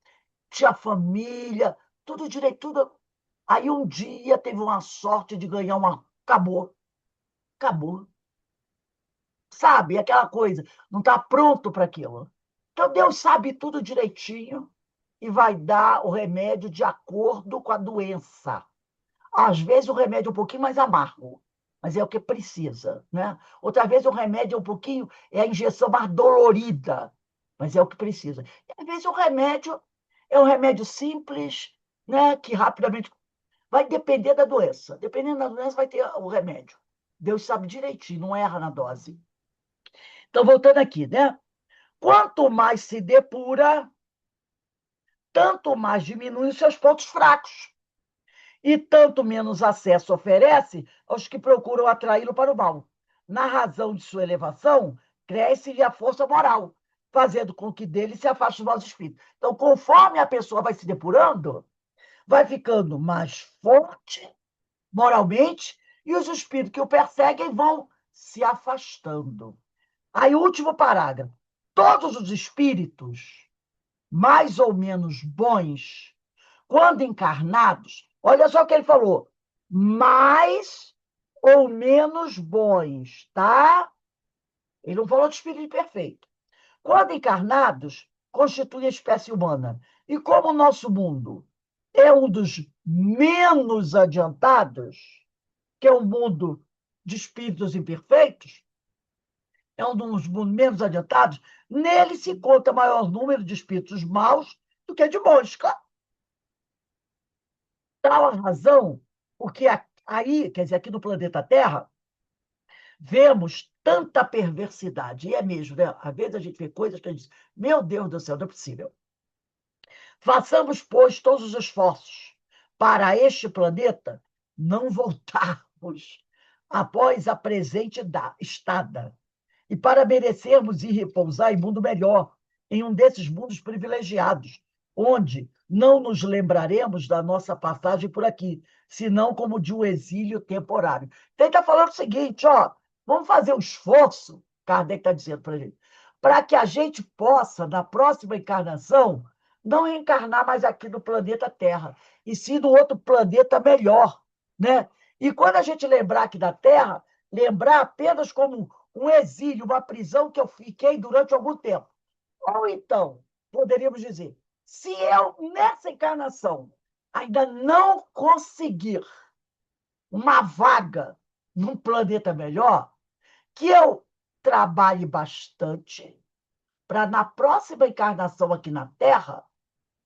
tinha família, tudo direito, tudo. Aí um dia teve uma sorte de ganhar uma. Acabou, acabou. Sabe? Aquela coisa, não está pronto para aquilo. Então Deus sabe tudo direitinho e vai dar o remédio de acordo com a doença. Às vezes o remédio é um pouquinho mais amargo, mas é o que precisa, né? Outra vez o remédio é um pouquinho, é a injeção mais dolorida, mas é o que precisa. E às vezes o remédio é um remédio simples, né? Que rapidamente vai depender da doença. Dependendo da doença, vai ter o remédio. Deus sabe direitinho, não erra na dose. Então, voltando aqui, né? Quanto mais se depura, tanto mais diminui os seus pontos fracos. E tanto menos acesso oferece aos que procuram atraí-lo para o mal. Na razão de sua elevação, cresce-lhe a força moral, fazendo com que dele se afaste o mau espírito. Então, conforme a pessoa vai se depurando, vai ficando mais forte moralmente, e os espíritos que o perseguem vão se afastando. Aí, o último parágrafo. Todos os espíritos, mais ou menos bons, quando encarnados, olha só o que ele falou, mais ou menos bons, tá? Ele não falou de espírito perfeito. Quando encarnados, constitui a espécie humana. E como o nosso mundo é um dos menos adiantados, que é um mundo de espíritos imperfeitos, é um dos mundos menos adiantados, nele se conta maior número de espíritos maus do que de bons. Tal a razão, porque aí, quer dizer, aqui no planeta Terra, vemos tanta perversidade. E é mesmo, né? Às vezes a gente vê coisas que a gente diz, meu Deus do céu, não é possível. Façamos, pois, todos os esforços para este planeta não voltarmos após a presente estada, e para merecermos ir repousar em mundo melhor, em um desses mundos privilegiados, onde não nos lembraremos da nossa passagem por aqui, senão como de um exílio temporário. Então, ele está falando o seguinte, ó, vamos fazer um esforço, Kardec está dizendo para a gente, para que a gente possa, na próxima encarnação, não encarnar mais aqui no planeta Terra, e sim no outro planeta melhor, né? E quando a gente lembrar aqui da Terra, lembrar apenas como um exílio, uma prisão que eu fiquei durante algum tempo. Ou então, poderíamos dizer, se eu, nessa encarnação, ainda não conseguir uma vaga num planeta melhor, que eu trabalhe bastante para, na próxima encarnação aqui na Terra,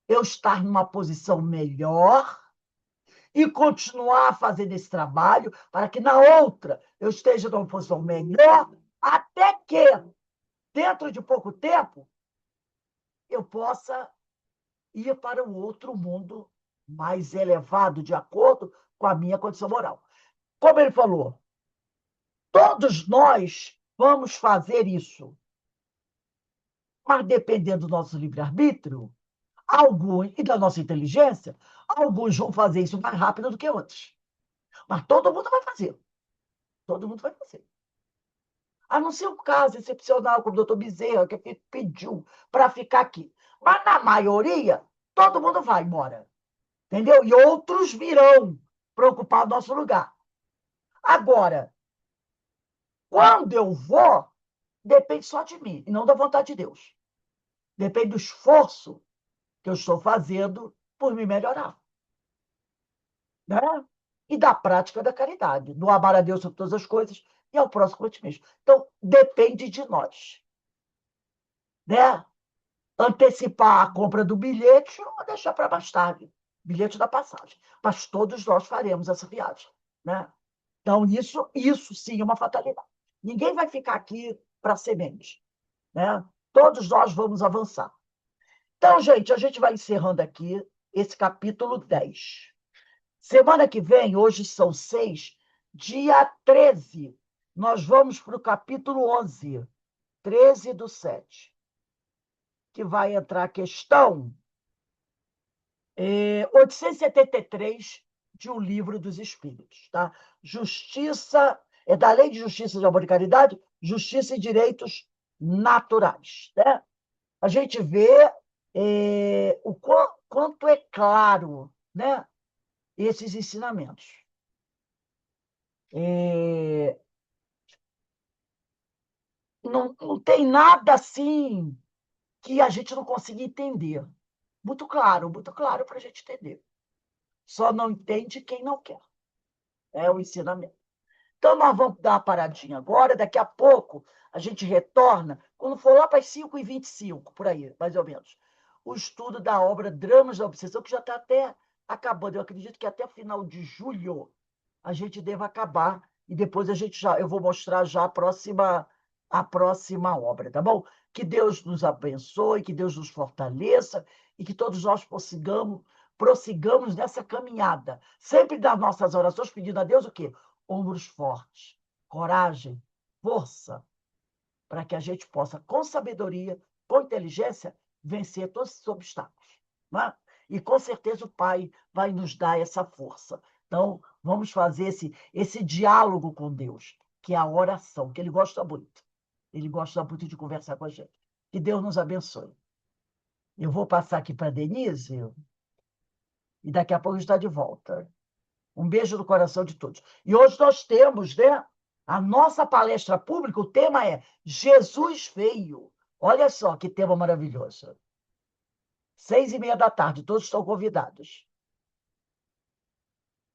eu estar numa posição melhor e continuar fazendo esse trabalho para que, na outra, eu esteja numa posição melhor, até que, dentro de pouco tempo, eu possa ir para um outro mundo mais elevado, de acordo com a minha condição moral. Como ele falou, todos nós vamos fazer isso, mas dependendo do nosso livre-arbítrio, alguns, e da nossa inteligência, alguns vão fazer isso mais rápido do que outros. Mas todo mundo vai fazer. Todo mundo vai fazer. A não ser um caso excepcional, como o doutor Bezerra, que pediu para ficar aqui. Mas, na maioria, todo mundo vai embora. Entendeu? E outros virão para ocupar o nosso lugar. Agora, quando eu vou, depende só de mim, e não da vontade de Deus. Depende do esforço que eu estou fazendo por me melhorar. Né? E da prática da caridade, do amar a Deus sobre todas as coisas e ao próximo como a ti mesmo. Então, depende de nós. Né? Antecipar a compra do bilhete ou deixar para mais tarde, bilhete da passagem. Mas todos nós faremos essa viagem. Né? Então, isso sim é uma fatalidade. Ninguém vai ficar aqui para semente. Né? Todos nós vamos avançar. Então, gente, a gente vai encerrando aqui esse capítulo 10. Semana que vem, hoje são 6, dia 13, nós vamos para o capítulo 11, 13/7, que vai entrar a questão 873 de O Livro dos Espíritos. Tá? Justiça, é da Lei de Justiça de Amor e Caridade, Justiça e Direitos Naturais. Né? A gente vê o quanto é claro, né, esses ensinamentos. Não tem nada assim que a gente não consiga entender. Muito claro para a gente entender. Só não entende quem não quer. É o ensinamento. Então, nós vamos dar uma paradinha agora, daqui a pouco a gente retorna, quando for lá para as 5h25, por aí, mais ou menos, o estudo da obra Dramas da Obsessão, que já está até acabando. Eu acredito que até final de julho a gente deva acabar, e depois eu vou mostrar já a próxima obra, tá bom? Que Deus nos abençoe, que Deus nos fortaleça e que todos nós prossigamos nessa caminhada, sempre das nossas orações, pedindo a Deus o quê? Ombros fortes, coragem, força, para que a gente possa, com sabedoria, com inteligência, vencer todos esses obstáculos. Não é? E com certeza o Pai vai nos dar essa força. Então, vamos fazer esse diálogo com Deus, que é a oração, que Ele gosta muito. Ele gosta muito de conversar com a gente. Que Deus nos abençoe. Eu vou passar aqui para a Denise e daqui a pouco a gente está de volta. Um beijo no coração de todos. E hoje nós temos, né, a nossa palestra pública, o tema é Jesus Veio. Olha só que tema maravilhoso. 6h30 da tarde, todos estão convidados.